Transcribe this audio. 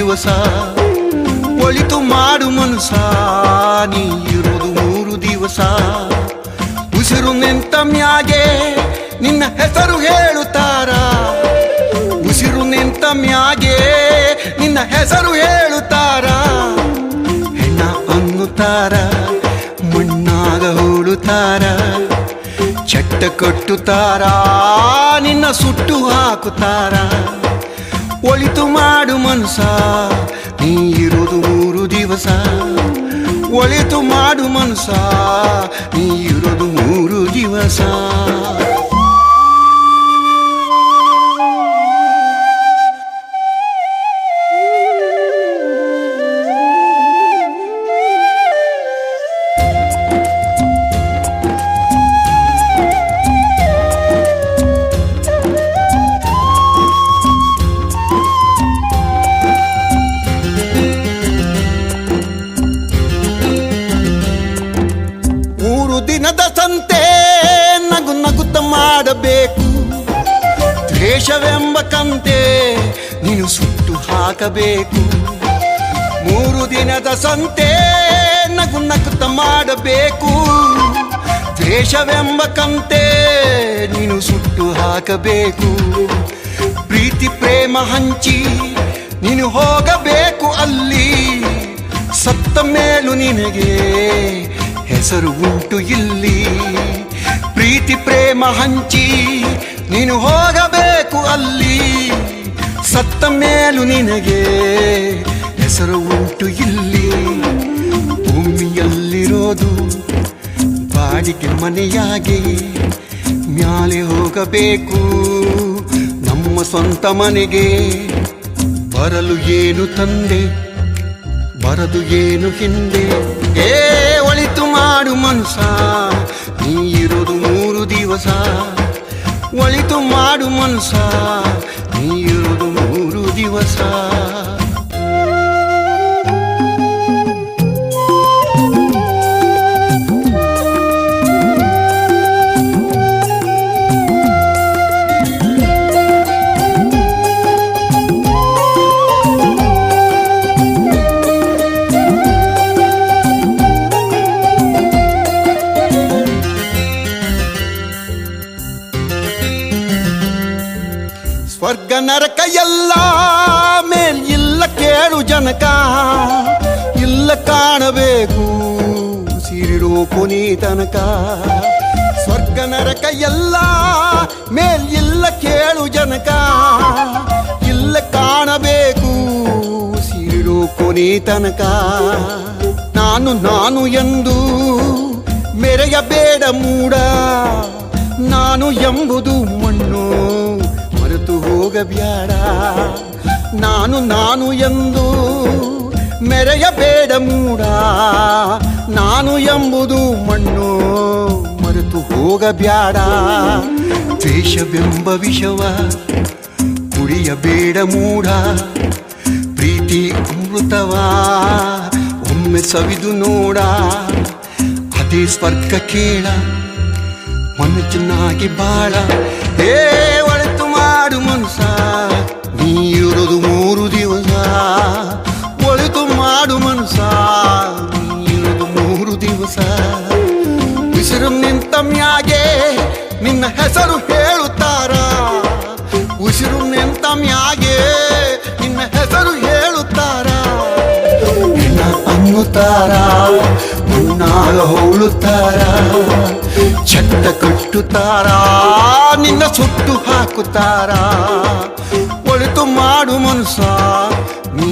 ದಿವಸ ಒಳಿತು ಮಾಡು ಮನುಸ ನೀ ಇರೋದು 3 ದಿವಸ ಉಸಿರು ನಿಂತ ಮ್ಯಾಗೆ ನಿನ್ನ ಹೆಸರು ಹೇಳುತ್ತಾರ ಉಸಿರು ನಿಂತ ಮ್ಯಾಗೆ ನಿನ್ನ ಹೆಸರು ಹೇಳುತ್ತಾರ ಹೆಣ್ಣ ಅನ್ನುತ್ತಾರ ಮಣ್ಣಾಗ ಹೂಳುತ್ತಾರ ಚಟ್ಟ ಕಟ್ಟುತ್ತಾರ ನಿನ್ನ ಸುಟ್ಟು ಹಾಕುತ್ತಾರ ಒಳಿತು ಮಾಡು ಮನುಸ ನೀ ಇರೋದು 3 ದಿವಸ ಒಳಿತು ಮಾಡು ಮನುಸ ನೀ ಇರೋದು 3 ದಿವಸ ದಿನದ ಸಂತೆ ನಗು ನಗುತ್ತ ಮಾಡಬೇಕು ದ್ವೇಷವೆಂಬ ಕಂತೆ ನೀನು ಸುಟ್ಟು ಹಾಕಬೇಕು 3 ದಿನದ ಸಂತೆ ನಗು ನಗುತ್ತ ಮಾಡಬೇಕು ದ್ವೇಷವೆಂಬ ಕಂತೆ ನೀನು ಸುಟ್ಟು ಹಾಕಬೇಕು ಪ್ರೀತಿ ಪ್ರೇಮ ಹಂಚಿ ನೀನು ಹೋಗಬೇಕು ಅಲ್ಲಿ ಸತ್ತ ಮೇಲೂ ನಿನಗೆ ಹೆಸರು ಉಂಟು ಇಲ್ಲಿ ಪ್ರೀತಿ ಪ್ರೇಮ ಹಂಚಿ ನೀನು ಹೋಗಬೇಕು ಅಲ್ಲಿ ಸತ್ತ ಮೇಲೂ ನಿನಗೆ ಹೆಸರು ಉಂಟು ಇಲ್ಲಿ ಭೂಮಿಯಲ್ಲಿರೋದು ಬಾಡಿಗೆ ಮನೆಯಾಗಿ ಮ್ಯಾಲೆ ಹೋಗಬೇಕು ನಮ್ಮ ಸ್ವಂತ ಮನೆಗೆ ಬರಲು ಏನು ತಂದೆ ಬರದು ಏನು ಹಿಂದೆ ಒಳಿತು ಮಾಡು ಮನುಸ ನೀ ಇರೋದು 3 ದಿವಸ ಒಳಿತು ಮಾಡು ಮನುಸ ನೀ ಇರೋದು 3 ದಿವಸ ಸ್ವರ್ಗ ನರಕ ಎಲ್ಲ ಮೇಲ್ ಇಲ್ಲ ಕೇಳು ಜನಕ ಇಲ್ಲ ಕಾಣಬೇಕು ಸಿರಿರೋ ಕೊನೆ ತನಕ ಸ್ವರ್ಗ ನರಕ ಎಲ್ಲ ಮೇಲ್ ಇಲ್ಲ ಕೇಳು ಜನಕ ಇಲ್ಲ ಕಾಣಬೇಕು ಸಿರಿರೋ ಕೊನೆ ತನಕ ನಾನು ಎಂದು ಮೆರೆಯಬೇಡ ಮೂಡ ನಾನು ಎಂಬುದು ಮಣ್ಣು ಮರೆತು ಹೋಗಬ್ಯಾಡ ನಾನು ಎಂದು ಮೆರೆಯಬೇಡ ಮೂಡ ನಾನು ಎಂಬುದು ಮಣ್ಣು ಮರೆತು ಹೋಗಬ್ಯಾಡ ದ್ವೇಷವೆಂಬ ವಿಷವ ಕುಡಿಯಬೇಡ ಮೂಡ ಪ್ರೀತಿ ಅಮೃತವ ಒಮ್ಮೆ ಸವಿದು ನೋಡ ಅದೇ ಸ್ವರ್ಗ ಕೇಳ ಮನುಷ್ಯನಾಗಿ ಬಾಳ ಒಳಿತು ಮಾಡು ಮನುಸ ನೀ ಇರೋದು 3 ದಿವಸ ಒಳಿತು ಮಾಡು ಮನುಸ ನೀ ಇರೋದು 3 ದಿವಸ ಉಸಿರು ನಿಂತ ಮ್ಯಾಗೆ ನಿನ್ನ ಹೆಸರು ಹೇಳುತ್ತಾರ ಉಸಿರು ನಿಂತ ಮ್ಯಾಗೆ ನಿನ್ನ ಹೆಸರು ಹೇಳುತ್ತಾರ ನಿನ್ನ ಅನ್ನುತ್ತಾರ ಮುನ್ನಾಗ ಹೋಳುತ್ತಾರ ಚಟ್ಟ ಕಟ್ಟುತ್ತಾರ ನಿನ್ನ ಸುಟ್ಟು ಹಾಕುತ್ತಾರ ಒಳಿತು ಮಾಡು ಮನುಸ ನೀ